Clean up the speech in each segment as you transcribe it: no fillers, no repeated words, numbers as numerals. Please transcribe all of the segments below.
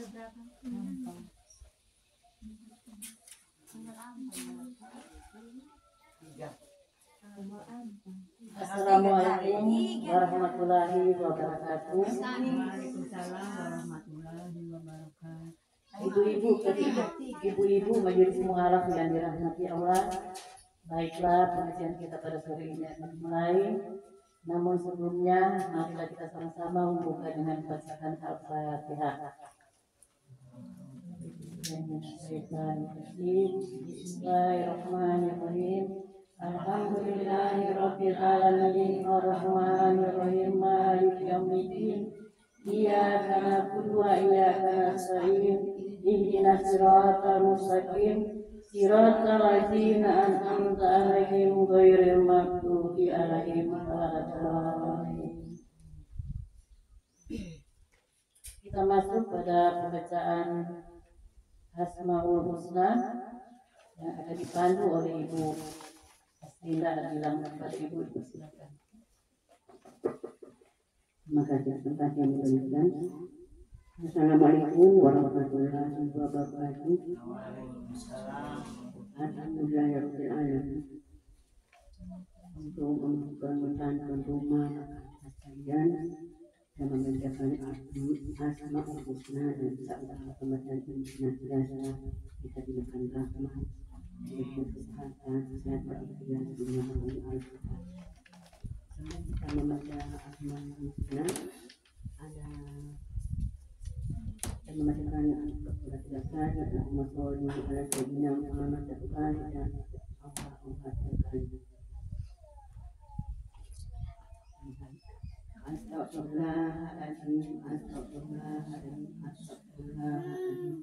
Assalamualaikum warahmatullahi wabarakatuh. Waalaikumsalam warahmatullahi wabarakatuh. Ibu-ibu majelis mualaf yang dirahmati Allah. Baiklah, pengajian kita pada sore ini akan dimulai. Namun sebelumnya, marilah kita sama-sama membuka dengan bacaan Al-Fatihah. Bismillahirrahmanirrahim. Alhamdulillahirabbil alamin arrahmanir rahim maliki yaumiddin. Iyyaka na'budu wa iyyaka nasta'in. Ihdinas siratal mustaqim. Siratal ladzina an'amta 'alaihim ghairil maghdubi 'alaihim waladdallin. Kita masuk pada pembacaan Asmaul Husna yang akan dipandu oleh Ibu Astinda bilang kepada Ibu, silakan. Terima kasih atas yang diberikan. Assalamualaikum warahmatullahi wabarakatuh. Alhamdulillahirabbil alamin. Untuk memperkenalkan rumah sekalian dan membacakan Asmaul Husna dan insyaallah pembacaan ini senantiasa bisa diberikan rahmat, kesehatan, sehat walafiat dunia dan akhirat. Sebelum kita membaca Asmaul Husna, ada dan membacakan surat dasar Allahumma sholli ala sayyidina Muhammad satu kali dan Allah sekali. Astagfirullahaladzim, astagfirullahaladzim, astagfirullahaladzim.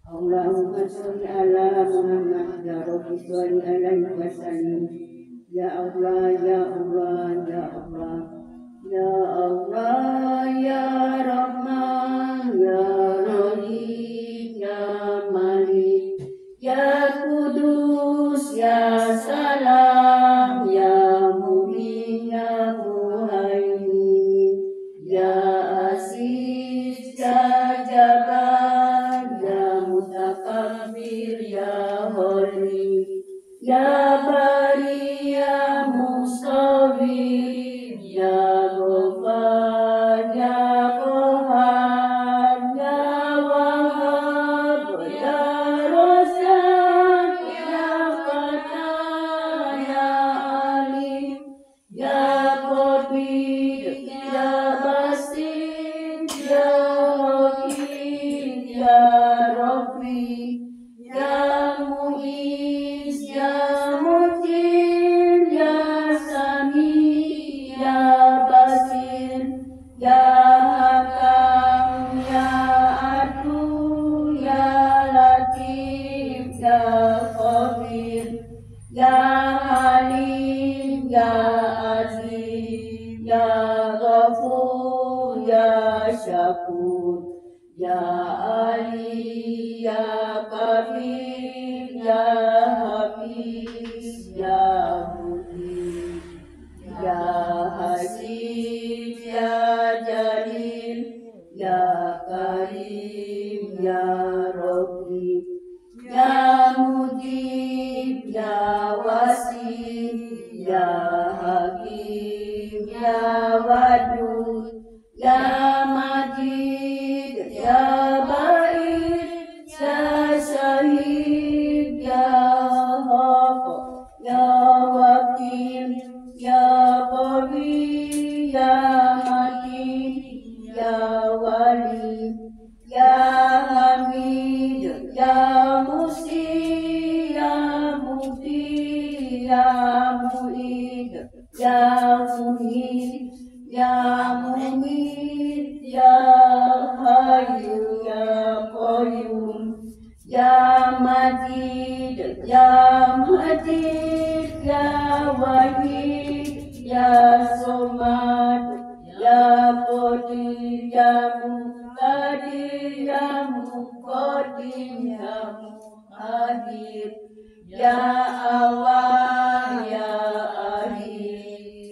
Allahumma sholli ala Muhammad ya Rabbi sholli alaihi wa sallim. Ya Allah, ya Allah, ya Allah, ya Allah, ya Rahman, ya Rahim, ya Malik, ya Kudus, ya Salam, ya Mu'min, ya Muhaimin, ya Aziz, ya Jabbar, ya Mutakabbir, ya Ghani, ya Bari, ya Mustawir, ya Ghaffar, ya Qahhar, ya Wahhab, ya Razzaq, ya Fatah, ya Alim, ya Qadir, ya Basir, ya Hakim, ya Rabbi, ya Mu'iz, ya Mutin, ya Sami, ya Basir, ya Hakam, ya Adu, ya Latif, ya Khabir, ya Halim, ya Aziz, ya Ghafur, ya Syakur, ya Ali, ya Kabir, ya Hafiz, ya Muhib, ya Hasib, ya Jalil, ya Karim, ya Rabbi, ya Mujib, ya Wasi, ya Hakim, ya Wadud, ya Majid, ya Ba'id, ya Syahid, ya Haq, ya Wakil, ya Qawi, ya Matin, ya Wali, ya Hamid, ya Musi, ya Mubdi, ya Mu'id, ya Muhid, ya Mumit, ya Hayyu, ya Qayyum, ya Majid, ya Majid, ya Wahid, ya Somad, ya Qadir, ya Muqtadir, ya Muqaddim, ya Muhadir, ya Awal, ya Akhir,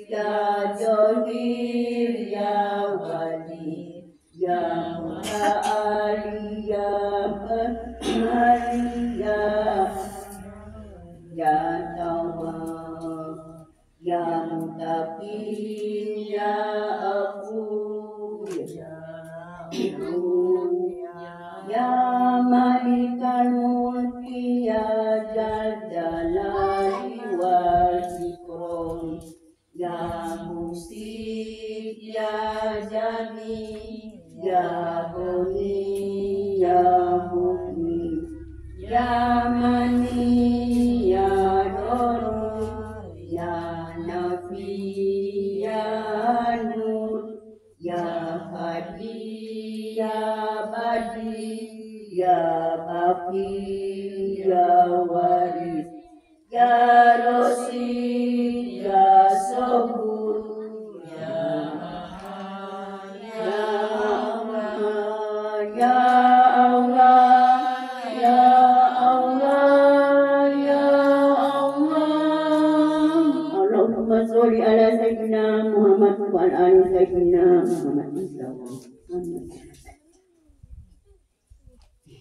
ya Johir, ya Wali, ya Muta'ali, ya ya Mutaqin ya Afu ya Malikal Mulki ya Jalali wal Ikram ya Musid ya Jami ya Goni ya Muni ya Mani ya Doru ya Nafi ya Nur ya Hadi ya Badi ya Baqi ya Waris ya Rosi ya Sabur ya Allah ya Allah ya Allah ya Allah Allahumma sholli ala sayyidina Muhammad wa ala ali sayyidina Muhammad.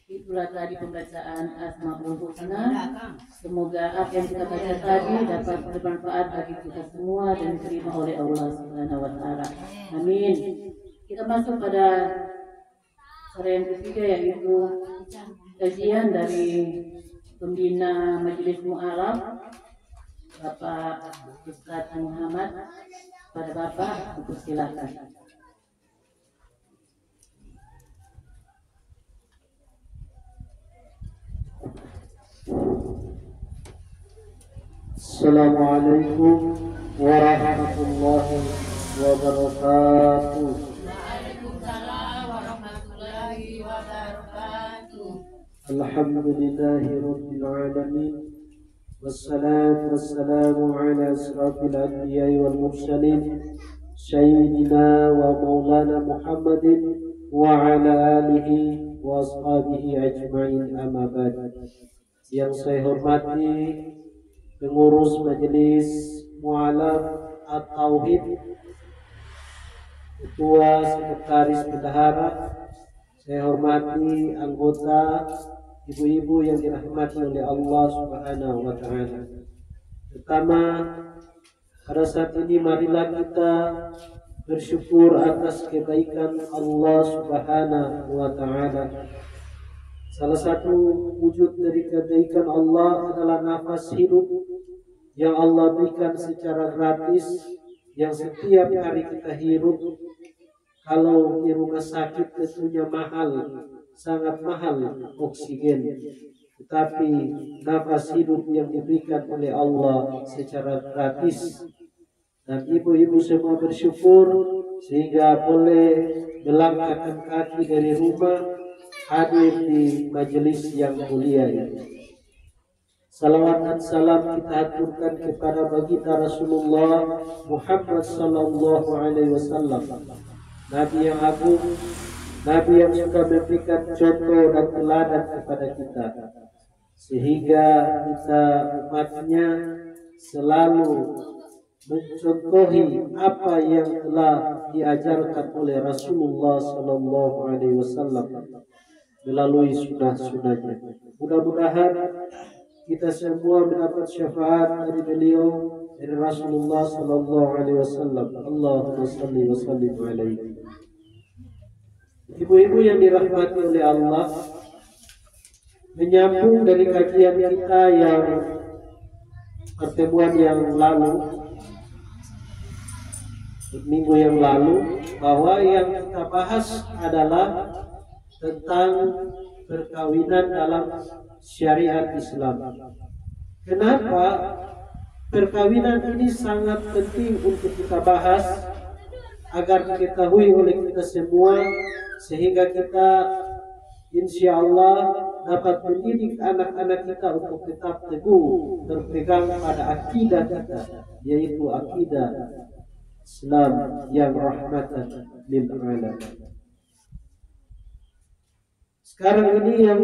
Itulah tadi pembacaan Asmaul Husna. Semoga apa yang kita baca tadi dapat bermanfaat bagi kita semua dan diterima oleh Allah Subhanahu wa taala. Amin. Kita masuk pada sore yang ketiga, yaitu kajian dari pembina Majelis Mu'alaf Bapak Ustadz Muhammad. Pada Bapak, silakan. Assalamualaikum warahmatullahi wabarakatuh. Waalaikumsalam warahmatullahi wabarakatuh. Alhamdulillahi rabbil alamin. Wassalatu wassalamu ala asrafil anbiya'i wal mursalin sayyidina wa maulana Muhammadin wa ala alihi wa ashabihi ajma'in, amma ba'd. Yang saya hormati pengurus Majelis Mu'alaf At-Tauhid, Ketua Sekretaris Bendahara, saya hormati anggota, ibu-ibu yang dirahmati oleh Allah Subhanahu wa taala. Pertama, pada saat ini marilah kita bersyukur atas kebaikan Allah Subhanahu wa taala. Salah satu wujud dari kebaikan Allah adalah nafas hidup yang Allah berikan secara gratis, yang setiap hari kita hirup. Kalau di rumah sakit tentunya mahal, sangat mahal oksigen. Tetapi nafas hidup yang diberikan oleh Allah secara gratis. Dan ibu-ibu semua bersyukur sehingga boleh melangkahkan kaki dari rumah hadir di majelis yang mulia ini. Salawat dan salam kita aturkan kepada baginda Rasulullah Muhammad sallallahu alaihi wasallam, Nabi yang agung, Nabi yang suka memberikan contoh dan teladan kepada kita, sehingga kita umatnya selalu mencontohi apa yang telah diajarkan oleh Rasulullah sallallahu alaihi wasallam melalui sunnah-sunnahnya. Mudah-mudahan kita semua mendapat syafaat dari beliau, dari Rasulullah sallallahu alaihi wasallam. Allahumma shalli wa sallim alaihi. Ibu-ibu yang dirahmati oleh Allah, menyambung dari kajian kita yang pertemuan yang lalu, minggu yang lalu, bahwa yang kita bahas adalah tentang perkawinan dalam syariat Islam. Kenapa perkawinan ini sangat penting untuk kita bahas agar diketahui oleh kita semua, sehingga kita insya Allah dapat mendidik anak-anak kita untuk tetap teguh berpegang pada akidah kita, yaitu akidah Islam yang rahmatan lil alamin. Sekarang ini yang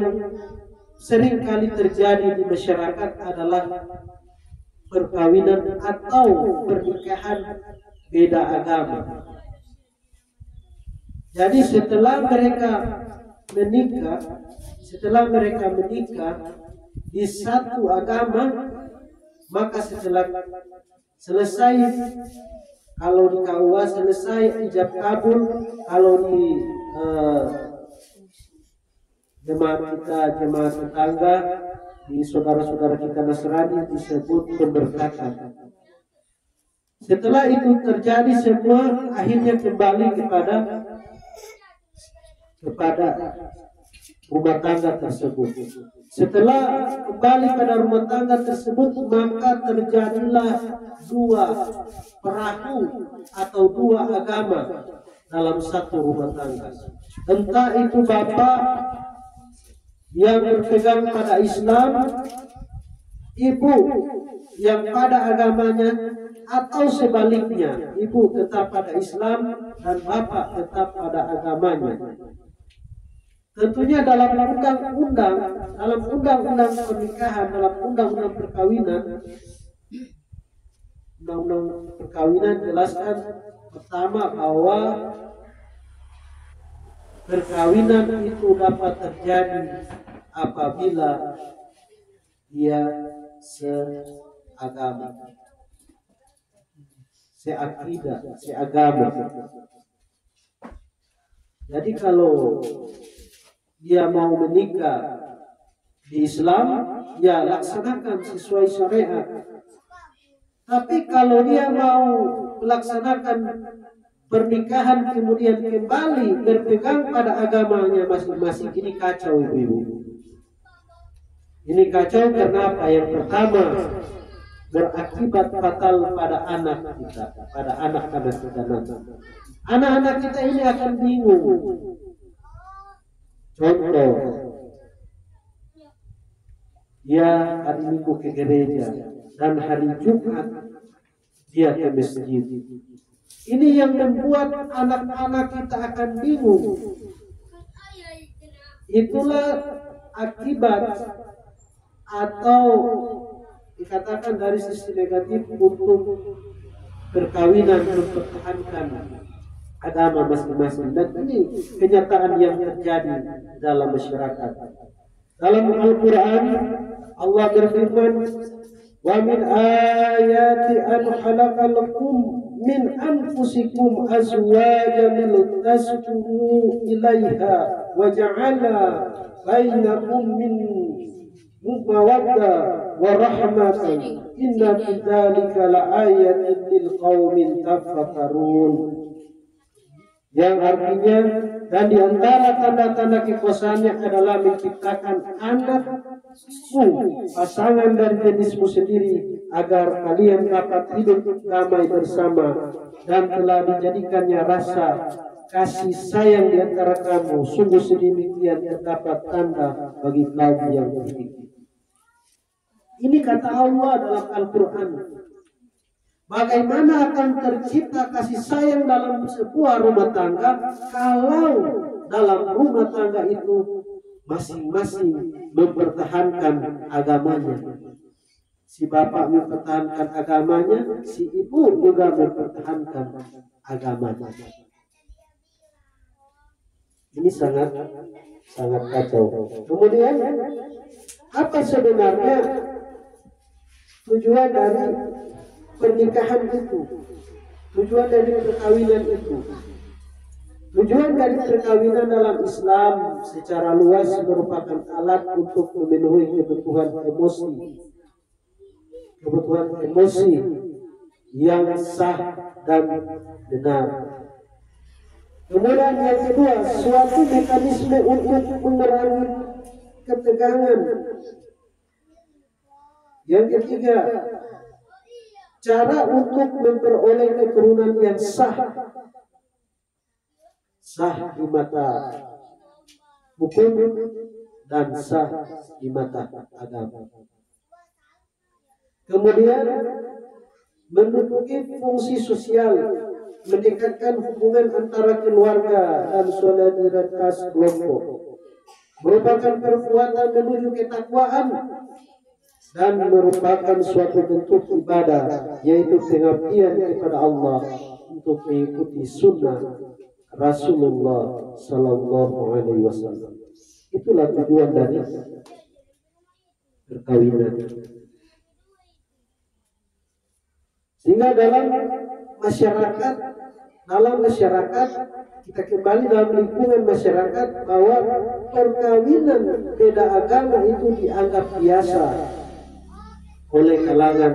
sering kali terjadi di masyarakat adalah perkawinan atau pernikahan beda agama. Jadi setelah mereka menikah di satu agama, maka setelah selesai kalau di KUA selesai ijab kabul, kalau di jemaat kita, jemaat tetangga, di saudara-saudara kita Nasrani disebut pemberkatan. Setelah itu terjadi semua akhirnya kembali kepada rumah tangga tersebut. Setelah kembali pada rumah tangga tersebut, maka terjadilah dua perahu atau dua agama dalam satu rumah tangga. Entah itu bapak yang berpegang pada Islam, ibu yang pada agamanya, atau sebaliknya, ibu tetap pada Islam dan bapak tetap pada agamanya. Tentunya dalam undang-undang pernikahan, dalam undang-undang perkawinan jelaskan pertama bahwa perkawinan itu dapat terjadi apabila dia seagama, seakidah, seagama. Jadi kalau dia mau menikah di Islam, ya laksanakan sesuai syariat. Tapi kalau dia mau melaksanakan pernikahan kemudian kembali berpegang pada agamanya masing-masing, ini kacau ibu-ibu. Ini kacau karena apa? Yang pertama, berakibat fatal pada anak kita, pada anak-anak kita nanti. Anak-anak kita ini akan bingung. Contoh, dia hari Minggu ke gereja dan hari Jumat dia ke masjid. Ini yang membuat anak-anak kita akan bingung. Itulah akibat atau dikatakan dari sisi negatif untuk perkawinan mempertahankan agama masing-masing, dan ini kenyataan yang terjadi dalam masyarakat. Dalam Al-Quran Allah berfirman, wa min ayati an khalaqa lakum min anfusikum azwajan litaskunu ilaiha wa ja'ala bainakum min mawaddah wa rahmatan inna fi dzalika laayatin lil qaumin tafakkarun. Yang artinya, dan di antara tanda-tanda kekuasaannya adalah menciptakan anakmu, pasangan dari jenismu sendiri, agar kalian dapat hidup damai bersama, dan telah dijadikannya rasa kasih sayang di antara kamu. Sungguh sedemikian terdapat tanda bagi kaum yang berpikir. Ini kata Allah dalam Al-Quran. Bagaimana akan tercipta kasih sayang dalam sebuah rumah tangga kalau dalam rumah tangga itu masing-masing mempertahankan agamanya. Si bapak mempertahankan agamanya, si ibu juga mempertahankan agamanya. Ini sangat kacau. Kemudian apa sebenarnya tujuan dari pernikahan itu, tujuan dari perkawinan itu? Tujuan dari perkawinan dalam Islam secara luas merupakan alat untuk memenuhi kebutuhan emosi yang sah dan benar. Kemudian yang kedua, suatu mekanisme untuk mengurangi ketegangan. Yang ketiga, cara untuk memperoleh keturunan yang sah di mata hukum dan sah di mata agama. Kemudian menduduki fungsi sosial, mendekatkan hubungan antara keluarga dan solidaritas kelompok, merupakan perbuatan menuju ketakwaan, dan merupakan suatu bentuk ibadah, yaitu pengabdian kepada Allah untuk mengikuti sunnah Rasulullah Sallallahu Alaihi Wasallam. Itulah tujuan dari perkawinan. Sehingga dalam masyarakat kita kembali dalam lingkungan masyarakat bahwa perkawinan beda agama itu dianggap biasa oleh kalangan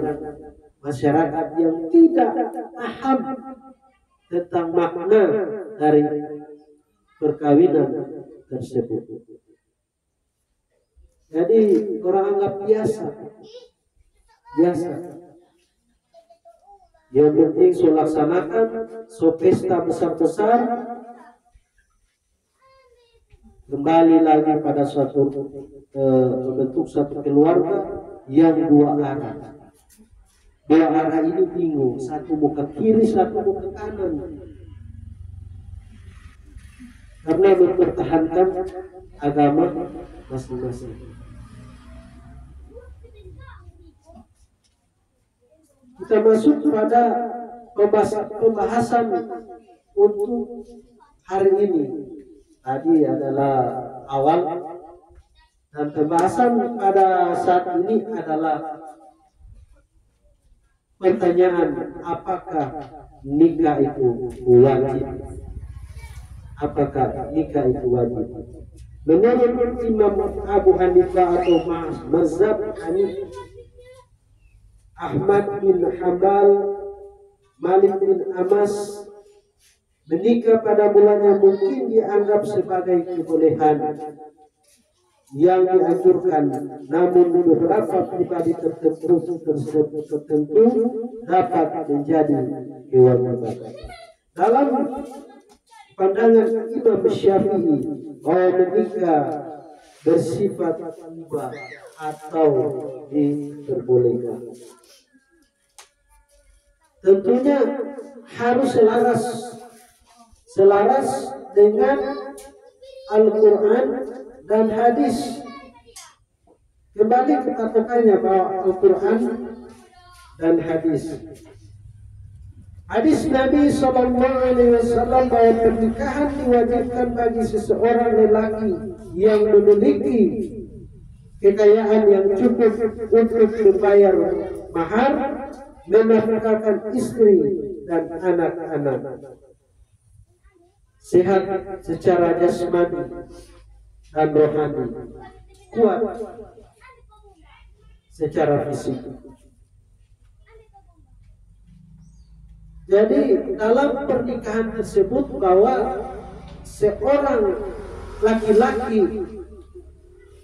masyarakat yang tidak paham tentang makna dari perkawinan tersebut. Jadi orang anggap biasa. Yang penting so laksanakan, so pesta besar-besar, kembali lagi pada suatu bentuk satu keluarga yang dua arah. Dua arah ini bingung, satu mau ke kiri, satu mau ke kanan. Karena mempertahankan agama masing-masing. Kita masuk pada pembahasan untuk hari ini. Tadi adalah awal, dan pembahasan pada saat ini adalah pertanyaan, apakah nikah itu wajib? Apakah nikah itu wajib? Menurut Imam Abu Hanifah atau mazhab Hanif, Ahmad bin Hanbal, Malik bin Anas, menikah pada bulannya mungkin dianggap sebagai kebolehan yang dianjurkan, namun beberapa pribadi tertentu dapat menjadi kewajiban. Dalam pandangan Imam Syafi'i, bahwa menikah bersifat mubah atau diperbolehkan. Tentunya harus selaras dengan Al-Quran dan hadis. Kembali katakannya bahwa Al-Quran dan hadis. Hadis Nabi SAW bahwa pernikahan diwajibkan bagi seseorang lelaki yang memiliki kekayaan yang cukup untuk membayar mahar, menafkahkan istri dan anak-anak, sehat secara jasmani dan rohani, kuat secara fisik. Jadi dalam pernikahan tersebut bahwa seorang laki-laki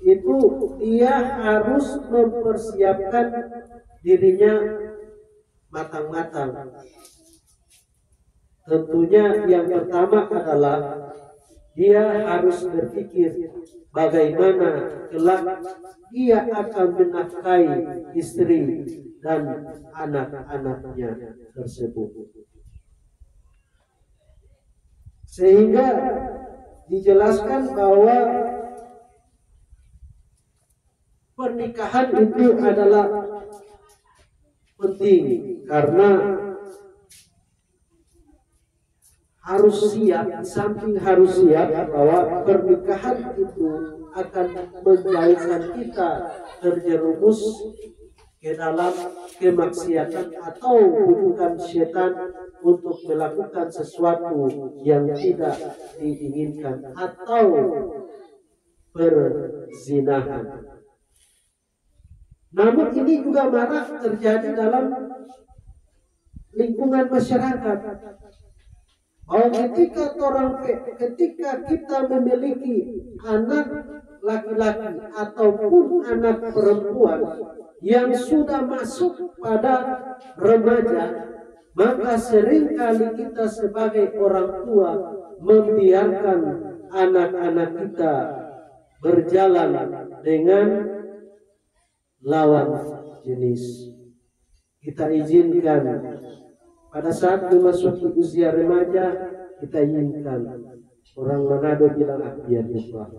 itu dia harus mempersiapkan dirinya matang-matang. Tentunya yang pertama adalah dia harus berpikir bagaimana kelak dia akan menafkahi istri dan anak-anaknya tersebut. Sehingga dijelaskan bahwa pernikahan itu adalah penting karena harus siap, samping harus siap bahwa pernikahan itu akan menjauhkan kita terjerumus ke dalam kemaksiatan atau bujukan setan untuk melakukan sesuatu yang tidak diinginkan atau perzinahan. Namun ini juga marak terjadi dalam lingkungan masyarakat. Bahwa ketika kita memiliki anak laki-laki ataupun anak perempuan yang sudah masuk pada remaja, maka seringkali kita sebagai orang tua membiarkan anak-anak kita berjalan dengan lawan jenis. Kita izinkan pada saat memasuki usia remaja, kita izinkan. Orang Manado bilang biar lupa.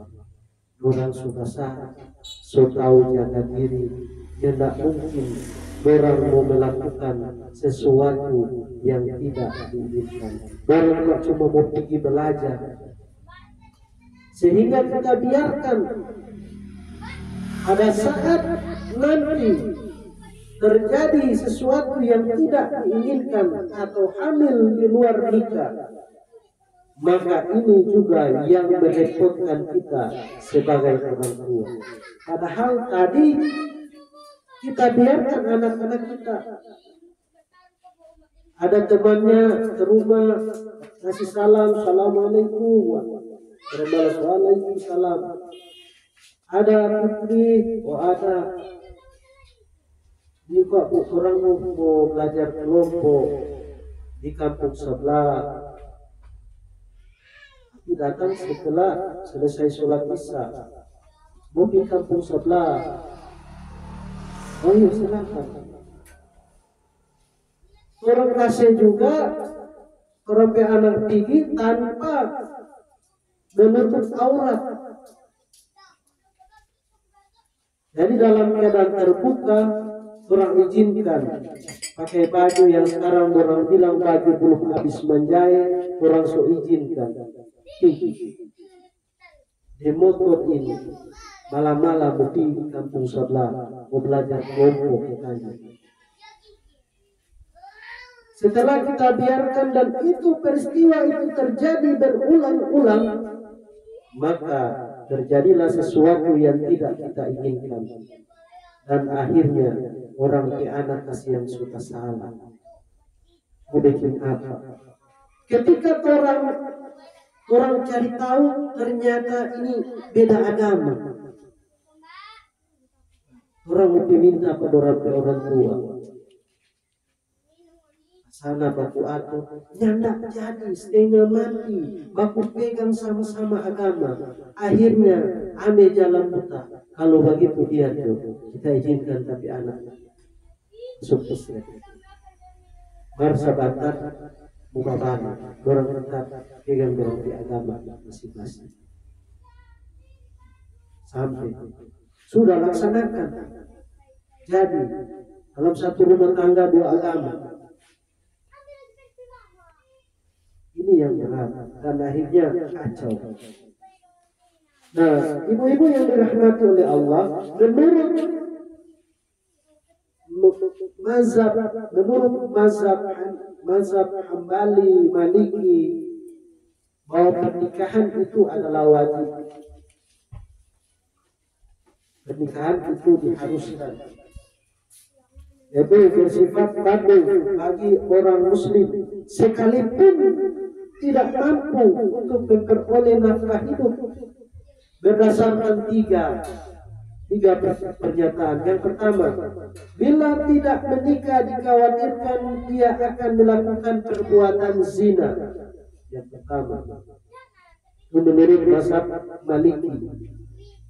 Orang sudah sah, so tahu jaga diri. Tidak mungkin orang mau melakukan sesuatu yang tidak diinginkan. Orang cuma mau pergi belajar. Sehingga kita biarkan pada saat nanti terjadi sesuatu yang tidak diinginkan atau hamil di luar nikah, maka ini juga yang merepotkan kita sebagai orang tua. Padahal tadi kita biarkan anak-anak kita, ada temannya ke rumah ngasih salam, assalamualaikum, waalaikumsalam. Ada putri, ada juga orang mau belajar kelompok di kampung sebelah. Datang setelah selesai sholat isya, mau di kampung sebelah. Oh iya, silakan. Orang kasih juga kerompe anak tinggi tanpa menutup aurat. Jadi dalam keadaan terbuka, orang izinkan pakai baju yang sekarang orang bilang baju belum habis menjahit, orang so izinkan. Di motor ini malam-malam di kampung sebelah mau belajar kelompok katanya. Setelah kita biarkan dan itu peristiwa itu terjadi berulang-ulang, maka terjadilah sesuatu yang tidak kita inginkan, dan akhirnya orang ke anak kasih yang suka salah. Mau bikin apa? Ketika orang cari tahu ternyata ini beda agama, orang minta pada orang tua. Sana baku atur, nyanda jadi setengah mati, baku pegang sama-sama agama. Akhirnya ame jalan buta. Kalau begitu dia tuh kita izinkan, tapi anak sukses. Marsabatat mubabana, orang tetap pegang di agama masing-masing. Sampai sudah laksanakan. Jadi dalam satu rumah tangga dua agama. Ini yang berat, dan akhirnya kacau. Nah, ibu-ibu yang dirahmati oleh Allah, menurut mazhab Hambali, Maliki, bahwa pernikahan itu adalah wajib. Pernikahan itu diharuskan. Itu bersifat fardhu bagi orang muslim, sekalipun tidak mampu untuk memperoleh nafkah hidup berdasarkan tiga pernyataan. Yang pertama, bila tidak menikah dikhawatirkan dia akan melakukan perbuatan zina. Yang pertama, itu menurut mazhab Maliki,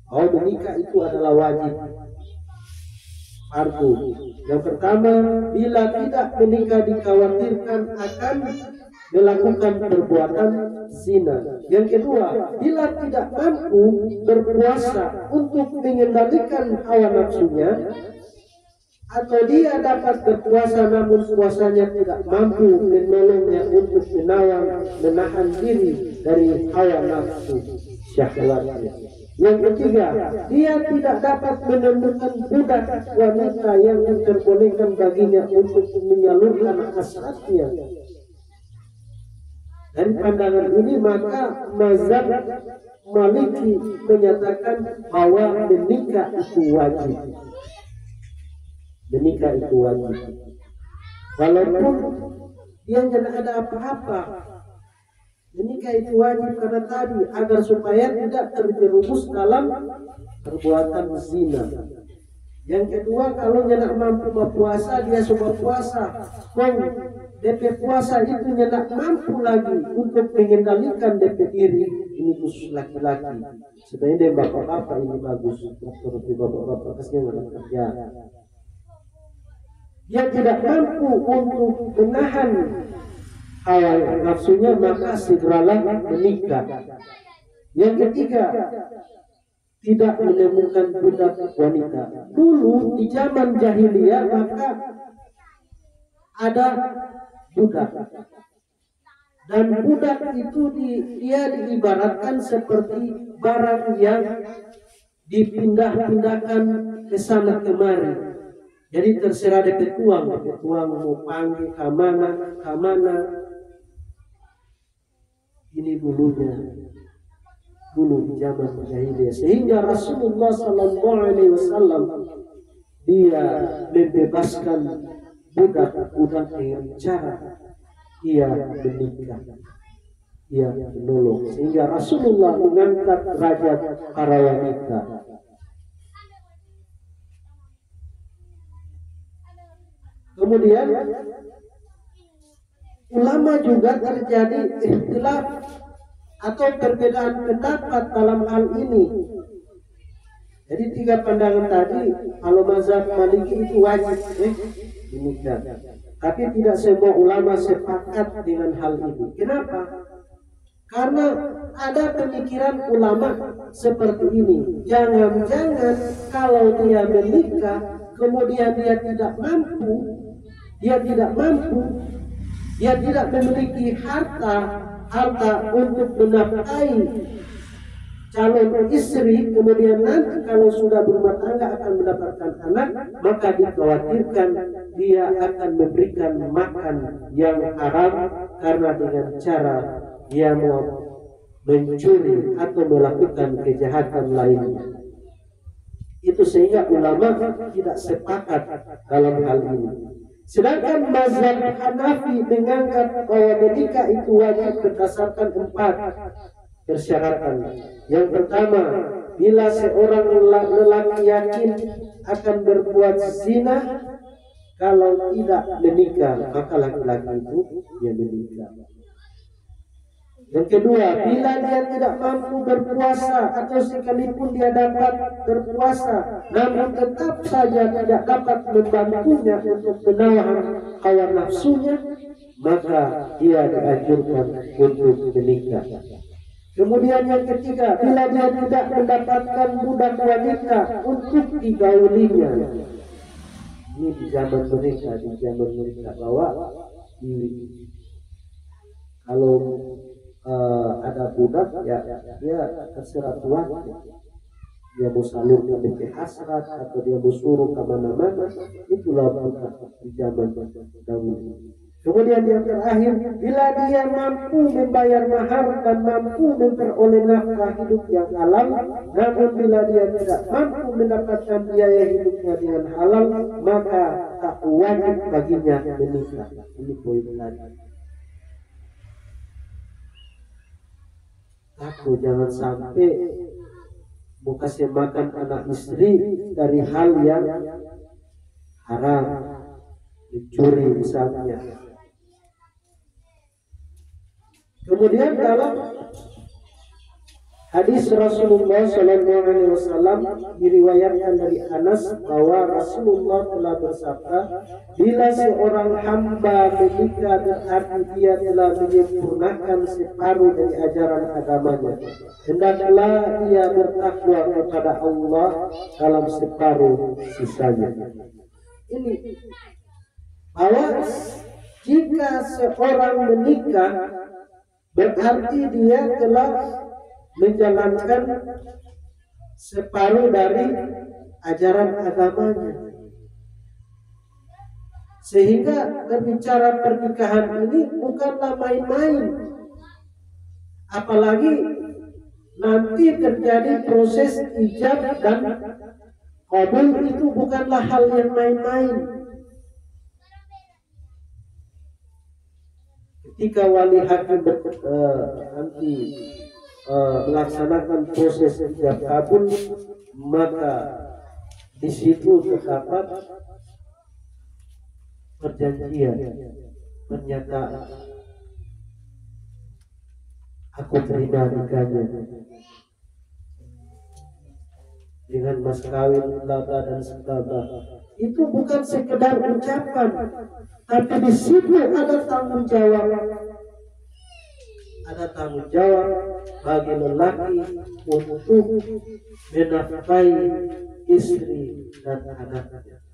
bahwa menikah itu adalah wajib, fardu. Yang pertama, bila tidak menikah dikhawatirkan akan melakukan perbuatan zina. Yang kedua, bila tidak mampu berpuasa untuk mengendalikan hawa nafsunya, atau dia dapat berpuasa namun puasanya tidak mampu menolongnya untuk menahan diri dari hawa nafsu syahwatnya. Yang ketiga, dia tidak dapat menemukan budak wanita yang diperbolehkan baginya untuk menyalurkan hasratnya. Dari pandangan ini maka mazhab Maliki menyatakan bahwa menikah itu wajib. Menikah itu wajib. Walaupun dia tidak ada apa-apa, menikah itu wajib karena tadi agar supaya tidak terjerumus dalam perbuatan zina. Yang kedua, kalau tidak mampu berpuasa, dia coba puasa. DP puasa itu tidak mampu lagi untuk mengendalikan DP diri. Ini khusus laki-laki. Sebenarnya bapak-bapak ini bagus. Seperti bapak-bapak kasih yang kerja. Dia tidak mampu untuk menahan hawa nafsunya, maka segeralah menikah. Yang ketiga, tidak menemukan budak wanita. Dulu di zaman jahiliyah maka ada budak, dan budak itu dia diibaratkan seperti barang yang dipindah-pindahkan ke sana kemari. Jadi terserah ketuang mau panggil kamana. Ini dulu di zaman jahiliyah, sehingga Rasulullah Sallallahu Alaihi Wasallam dia membebaskan budak-budak dengan cara ia menikah, ia menolong, sehingga Rasulullah mengangkat derajat para wanita. Kemudian ulama juga terjadi ikhtilaf atau perbedaan pendapat dalam hal ini. Jadi 3 pandangan tadi, kalau mazhab Maliki itu wajib menikah. Tapi tidak semua ulama sepakat dengan hal ini. Kenapa? Karena ada pemikiran ulama seperti ini. Jangan-jangan kalau dia menikah, kemudian dia tidak memiliki harta untuk menafkahi calon istri, kemudian nanti kalau sudah berumah tangga akan mendapatkan anak, maka dikhawatirkan dia akan memberikan makan yang haram karena dengan cara dia mau mencuri atau melakukan kejahatan lainnya. Itu sehingga ulama tidak sepakat dalam hal ini. Sedangkan mazhab Hanafi menganggap bahwa menikah itu wajib berdasarkan 4 persyaratan. Yang pertama, bila seorang lelaki yakin akan berbuat zina, kalau tidak menikah maka laki-laki itu dia menikah. Yang kedua, bila dia tidak mampu berpuasa atau sekalipun dia dapat berpuasa namun tetap saja tidak dapat membantunya untuk menahan hawa nafsunya, maka dia dianjurkan untuk menikah. Kemudian yang ketiga, bila dia tidak mendapatkan budak wanita untuk digaulinya. Ini di zaman mereka bahwa kalau ada budak ya dia terserah tuan, dia mau salurkan ke hasrat atau dia mau suruh kemana-mana, itulah budak di zaman dahulu. Kemudian yang terakhir, bila dia mampu membayar mahar dan mampu memperoleh nafkah hidup yang halal, namun bila dia tidak mampu mendapatkan biaya hidupnya dengan halal, maka tak wajib baginya menikah. Ini poin tadi. Aku jangan sampai mau kasih makan anak istri dari hal yang haram, mencuri misalnya. Kemudian dalam hadis Rasulullah Sallallahu Alaihi Wasallam diriwayatkan dari Anas bahwa Rasulullah telah bersabda, bila seorang hamba menikah berarti dia telah menyempurnakan separuh dari ajaran agamanya. Hendaklah dia bertakwa kepada Allah dalam separuh sisanya. Ini bahwa jika seorang menikah berarti dia telah menjalankan separuh dari ajaran agamanya. Sehingga berbicara pernikahan ini bukanlah main-main. Apalagi nanti terjadi proses ijab dan qabul, itu bukanlah hal yang main-main. Ketika wali hakim nanti melaksanakan proses ijab kabul, maka di situ terdapat perjanjian, pernyataan, aku terima nikahnya dengan mas kawin laba dan sebagainya. Itu bukan sekedar ucapan, tapi di situ ada tanggung jawab. Ada tanggung jawab bagi lelaki untuk menafkahi istri dan anaknya.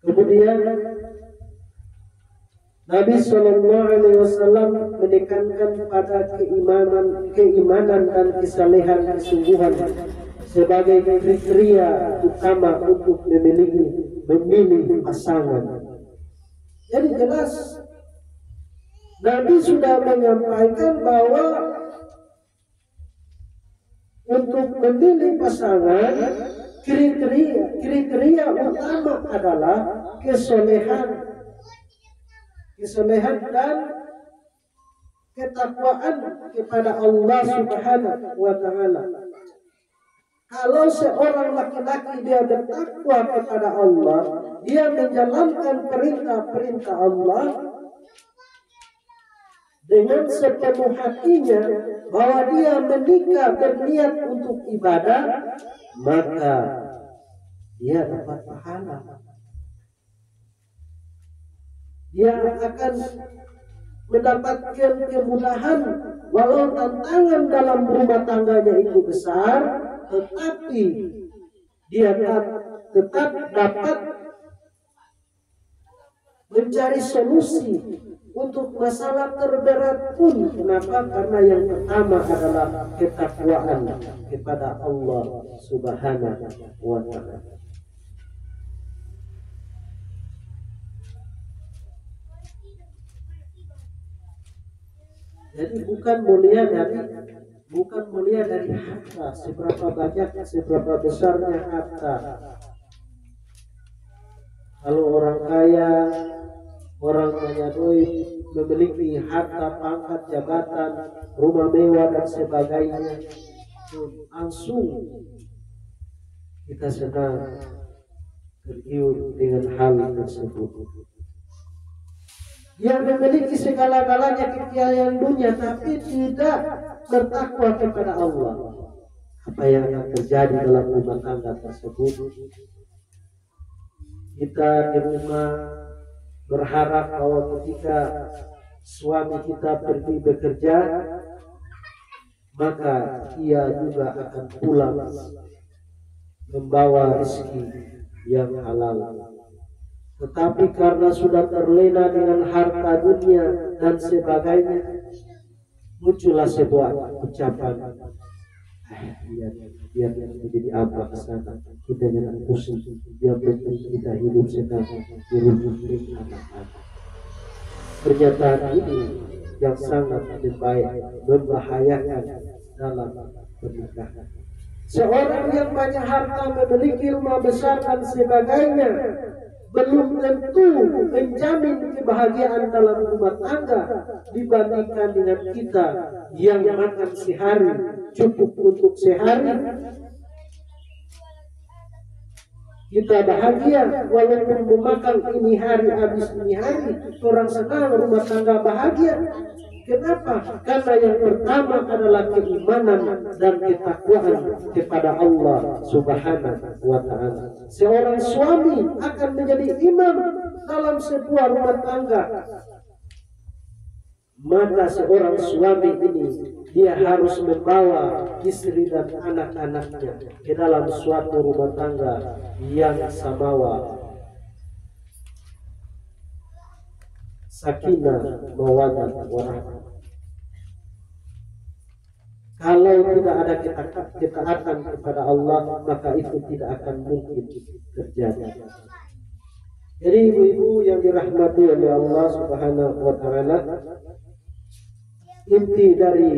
Kemudian Nabi Sallallahu Alaihi Wasallam menekankan pada keimanan dan kesalehan kesungguhan, sebagai kriteria utama untuk memilih pasangan. Jadi jelas Nabi sudah menyampaikan bahwa untuk memilih pasangan kriteria utama adalah kesolehan dan ketakwaan kepada Allah Subhanahu wa Ta'ala. Kalau seorang laki-laki dia bertakwa kepada Allah, dia menjalankan perintah-perintah Allah dengan sepenuh hatinya, bahwa dia menikah berniat untuk ibadah, maka dia dapat pahala. Dia akan mendapatkan kemudahan, walau tantangan dalam rumah tangganya itu besar, tetapi dia tetap dapat mencari solusi untuk masalah terberat pun. Kenapa? Karena yang pertama adalah ketakwaan kepada Allah Subhanahu wa Ta'ala. Jadi bukan mulia dari harta, seberapa banyak, seberapa besarnya harta. Kalau orang kaya, orang punya duit, memiliki harta, pangkat, jabatan, rumah mewah dan sebagainya, langsung kita sedang tergiur dengan hal tersebut. Dia memiliki segala-galanya kekayaan dunia, tapi tidak bertakwa kepada Allah. Apa yang akan terjadi dalam rumah tangga tersebut? Kita di rumah berharap bahwa ketika suami kita pergi bekerja, maka ia juga akan pulang membawa rezeki yang halal. Tetapi karena sudah terlena dengan harta dunia dan sebagainya, muncullah sebuah ucapan, biar menjadi apa kesana, kita jangan pusing, biar penting kita hidup senang di rumah anak-anak. Pernyataan ini yang sangat membahayakan dalam pernikahan. Seorang yang banyak harta, memiliki rumah besar dan sebagainya, belum tentu menjamin kebahagiaan dalam rumah tangga dibandingkan dengan kita yang makan sehari cukup untuk sehari. Kita bahagia walaupun memakan ini hari habis ini hari, orang senang, rumah tangga bahagia. Kenapa? Karena yang pertama adalah keimanan dan ketakwaan kepada Allah Subhanahu wa Ta'ala. Seorang suami akan menjadi imam dalam sebuah rumah tangga. Maka seorang suami ini dia harus membawa istri dan anak-anaknya ke dalam suatu rumah tangga yang samawa, sakinah, mawaddah, warahmah. Kalau tidak ada ketaatan kepada Allah, maka itu tidak akan mungkin terjadi. Jadi ibu-ibu yang dirahmati oleh Allah Subhanahu wa Ta'ala, inti dari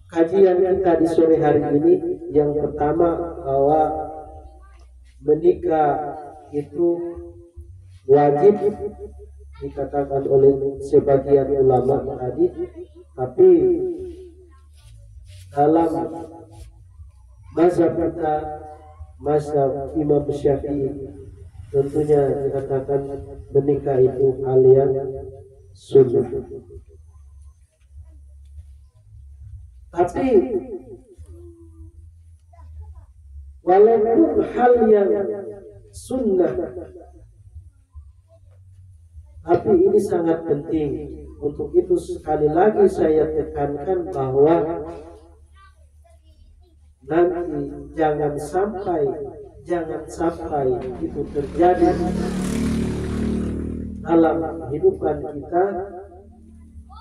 kajian kita di sore hari ini, yang pertama bahwa menikah itu wajib dikatakan oleh sebagian ulama tadi, tapi dalam mazhab kita, mazhab Imam Syafi'i, tentunya dikatakan menikah itu hal yang sunnah. Tapi walaupun hal yang sunnah, tapi ini sangat penting. Untuk itu sekali lagi saya tekankan bahwa nanti jangan sampai itu terjadi dalam kehidupan kita,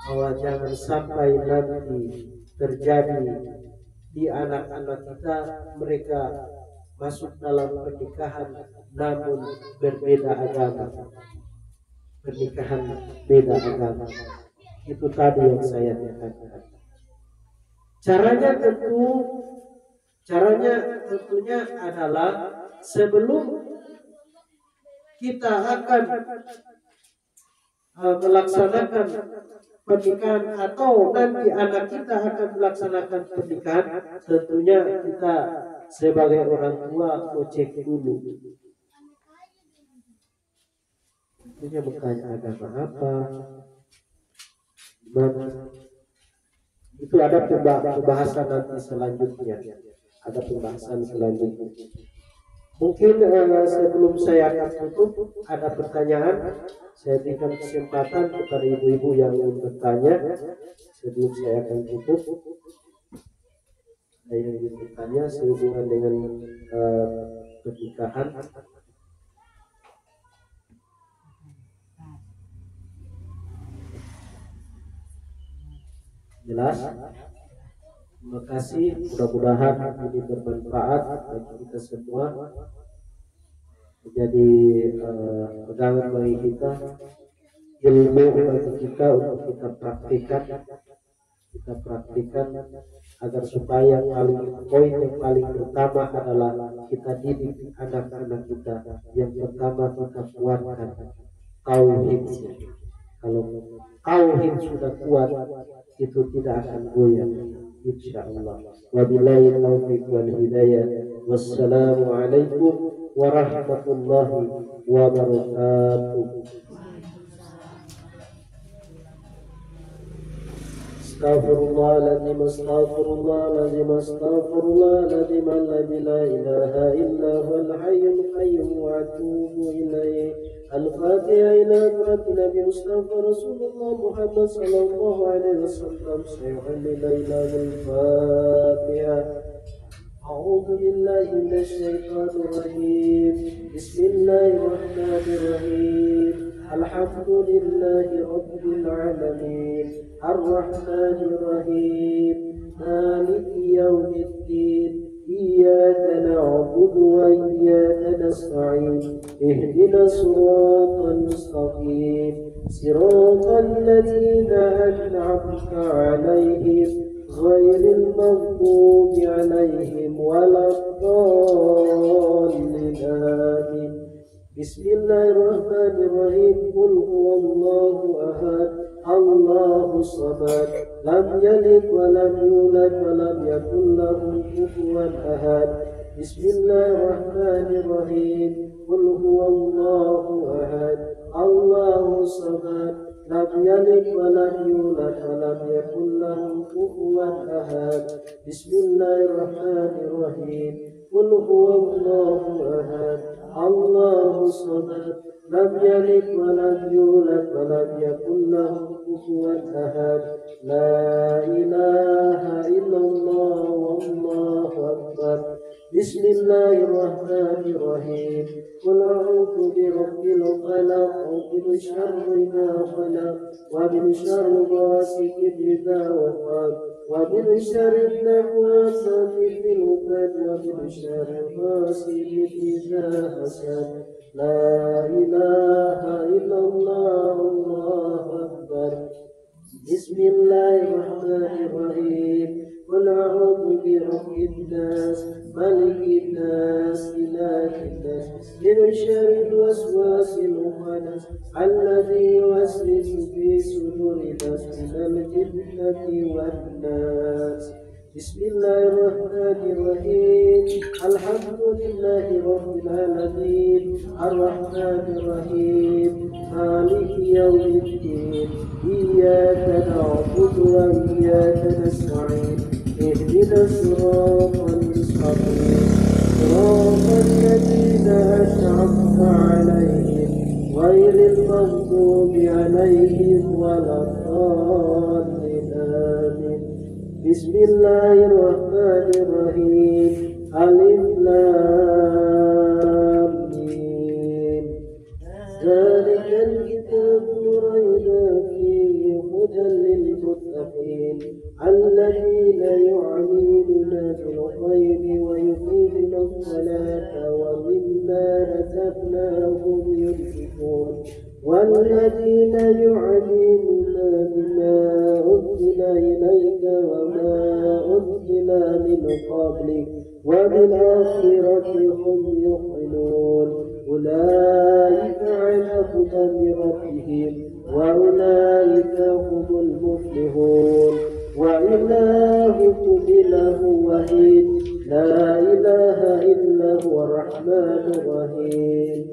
bahwa jangan sampai nanti terjadi di anak-anak kita mereka masuk dalam pernikahan namun berbeda agama, pernikahan beda agama. Itu tadi yang saya katakan. Caranya tentunya adalah sebelum kita akan melaksanakan pernikahan atau nanti anak kita akan melaksanakan pernikahan, tentunya kita sebagai orang tua mau cek dulu. Tentunya bertanya agama apa, gimana. Itu ada pembahasan nanti selanjutnya. Ada pembahasan selanjutnya. Mungkin sebelum saya akan tutup, ada pertanyaan. Saya berikan kesempatan kepada ibu-ibu yang ingin bertanya sebelum saya akan tutup. Saya ingin bertanya sehubungan dengan pernikahan. Jelas? Terima kasih. Mudah-mudahan ini bermanfaat bagi kita semua. Menjadi pegangan bagi kita, ilmu bagi kita untuk kita praktikkan agar supaya poin yang paling pertama adalah kita didik anak-anak kita. Yang pertama kita kuatkan tauhidnya. Kalau tauhid sudah kuat, itu tidak akan goyah, insyaallah. Wabillahi taufiq wal hidayah. Wassalamualaikum warahmatullahi wabarakatuh. Astaghfirullahaladzim, astaghfirullahaladzim, astaghfirullahaladzim, alladzi la ilaha illa huwal hayyul qayyum wa atubu ilaih. Al-Fatihah ila hadratin Nabi Mustafa Rasulullah Muhammad sallallahu alaihi wasallam. Al-Fatihah. A'udzu billahi minasy syaithanir rajim. Bismillahirrahmanirrahir rahim. Alhamdulillahi rabbil alamin. Ar-Rahmanir Rahim. Maliki yaumiddin. إياك نعبد وإياك نستعين اهدنا الصراط المستقيم صراط الذين أنعمت عليهم غير المغضوب عليهم ولا الضالين آمين. بسم الله الرحمن الرحيم. قل هو الله أحد الله الصمد لم يلد ولم يولد ولم يكن له كفوا أحد. بسم الله الرحمن الرحيم. قل هو الله أحد الله الصمد لم يلد ولم يولد ولم يكن له كفوا أحد. بسم الله الرحمن الرحيم. قل هو الله أحد الله الصمد لم يلد ولم يولد ولم يكن له كفوا أحد. لا إله إلا الله والله أكبر. بسم الله الرحمن الرحيم. قل أعوذ برب الفلق ومن شر ما خلق ومن شر غاسق إذا وقب ومن شر النفاثات في العقد ومن شر غاسق إذا حسد. لا إله إلا الله الله أكبر. بسم الله الرحمن الرحيم. قل أعوذ برب الناس ملك الناس إله الناس من شر الوسواس الخناس الذي يوسوس في صدور الناس من الجنة والناس. بسم الله الرحمن الرحيم. الحمد لله رب العالمين الرحمن الرحيم مالك يوم الدين إياك نعبد وإياك نستعين اهدنا الصراط المستقيم صراط الذين أنعمت عليهم غير المغضوب عليهم ولا الضالين آمين. بسم الله الرحمن الرحيم. ألف لام ميم. ذلك الكتاب ريب فيه هدى للمتقين الذين يؤمنون في الخير ويقيمون الصلاة ومما رزقناهم ينفقون والذين يعلمون بما أنزل إليك وما أنزل من قبلك وبالآخرة هم يوقنون أولئك على هدى من ربهم وأولئك هم المفلحون وإلهكم إله واحد لا إله إلا هو الرحمن الرحيم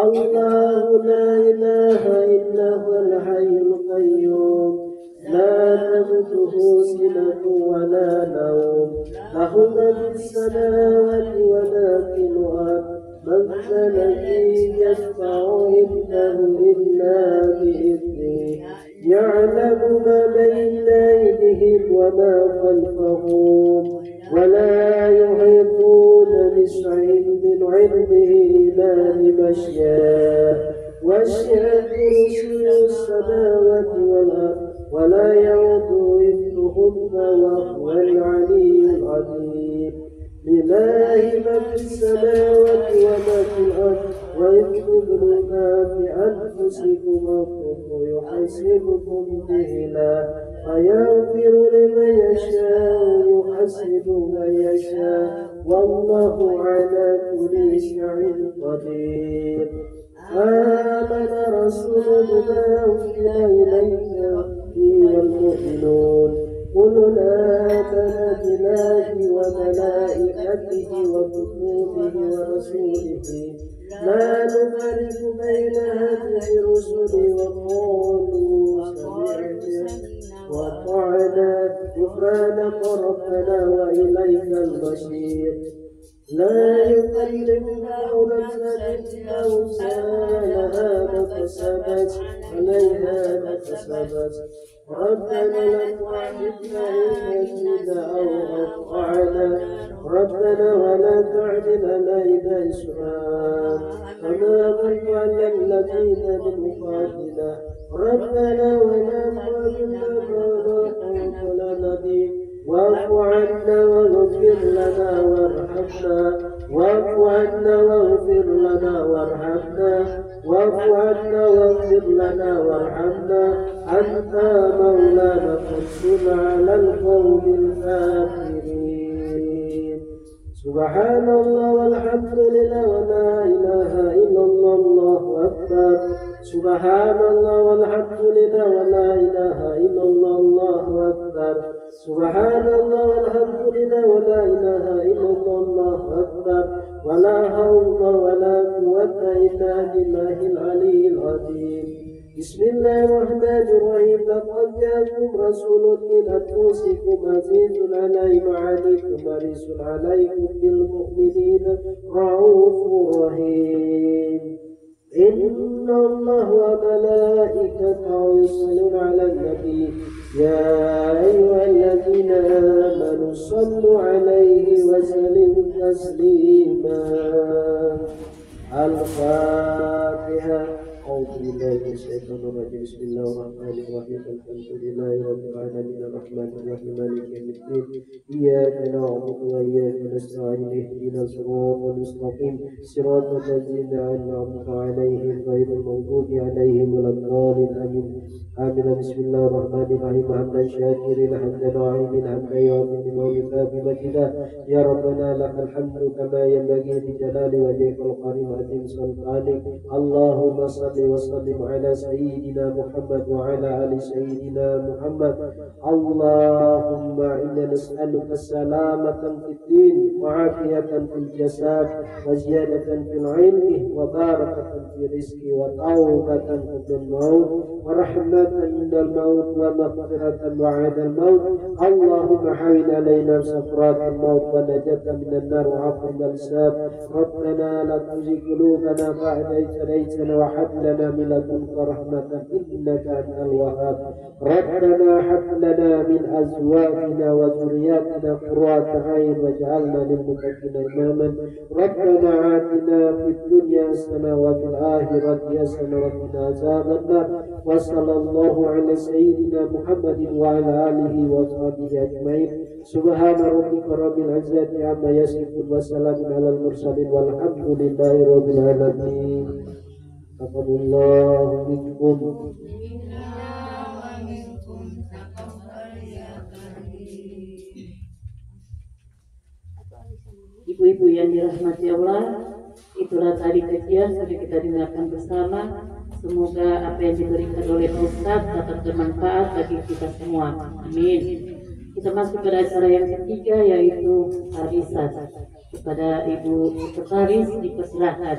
الله لا إله إلا هو الحي القيوم لا تأخذه سنة ولا نوم له ما في السماوات وما في الأرض من ذا الذي يشفع عنده إلا بإذنه يعلم ما بين أيديهم وما خلفهم ولا يحيطون بشيء من علمه إلا بما شاء وسع كرسيه السماوات والأرض ولا يعود حفظهما وهو العلي العظيم لله ما في السماوات وما في الأرض ويكتبون ما في أنفسكم وثم يحاسبكم به لا فيغفر لمن يشاء ويحاسب من يشاء والله على كل شيء قدير آمن رسول بما أنزل إليك والمؤمنون كلنا آمن بالله وملائكته وكتبه ورسوله لا نفرق بين هذه الرسل وقالوا سمعنا وأطعنا غفرانك ربنا وإليك المصير لا يكلف الله نفسا إلا وسعها ما كسبت عليها ما كسبت ربنا لا تؤاخذنا إن نسينا أو أخطأنا ربنا ولا تعجل إلى إسرا كما كنت على الذين من قبلنا ربنا ولا تحملنا ما لا طاقة لنا به واعف عنا واغفر لنا وارحمنا واعف عنا واغفر لنا وارحمنا واعف عنا واغفر لنا وارحمنا أنت مولانا فانصرنا على القوم الكافرين سبحان الله والحمد لله ولا إله إلا الله الله أكبر سبحان الله والحمد لله ولا إله إلا الله الله أكبر سبحان الله والحمد لله ولا إله إلا الله الله أكبر ولا حول ولا قوة إلا بالله العلي العظيم بسم الله الرحمن الرحيم لقد جاءكم رسول من أنفسكم عزيز عليه ما عنتم حريص عليكم بالمؤمنين رؤوف رحيم إن الله وملائكته يصلون على النبي يا أيها الذين آمنوا صلوا عليه وسلموا تسليما الفاتحة أعوذ بالله من الشيطان الرجيم بسم الله الرحمن الرحيم الحمد لله رب العالمين الرحمن الرحيم مالك يوم الدين إياك نعبد وإياك نستعين اهدنا الصراط المستقيم صراط الذين أنعمت عليهم غير المغضوب عليهم ولا الضالين آمين بسم الله الرحمن الرحيم حمدا شاكرين حمدا ناعمين حمدا يعظم ويكافئ مجدا يا ربنا لك الحمد كما ينبغي لجلال وجهك الكريم عظيم سلطانك اللهم صل وسلم على سيدنا محمد وعلى آل سيدنا محمد اللهم إنا نسألك السلامة في الدين وعافية في الجسد وزيادة في العلم وبركة في الرزق وتوبة قبل الموت ورحمة عند الموت ومغفرة بعد الموت اللهم حول علينا سكرات الموت ونجاة من النار وعفو من الحساب ربنا لا تزغ قلوبنا بعد إذ هديتنا وهب لنا من لدنك رحمة إنك أنت الوهاب ربنا هب لنا من أزواجنا وذرياتنا قرة أعين واجعلنا للمتقين إماما ربنا آتنا في الدنيا حسنة وفي الآخرة حسنة وقنا عذاب النار وصلى الله على سيدنا محمد وعلى آله وصحبه أجمعين سبحان ربك رب العزة عما يصفون وسلام على المرسلين والحمد لله رب العالمين. تقبل الله منكم. Ibu-ibu yang dirahmati Allah, itulah tadi kajian sudah kita dengarkan bersama. Semoga apa yang diberikan oleh Ustaz dapat bermanfaat bagi kita semua. Amin. Kita masuk pada acara yang ketiga, yaitu arisan. Kepada Ibu Sekretaris dipersilahkan.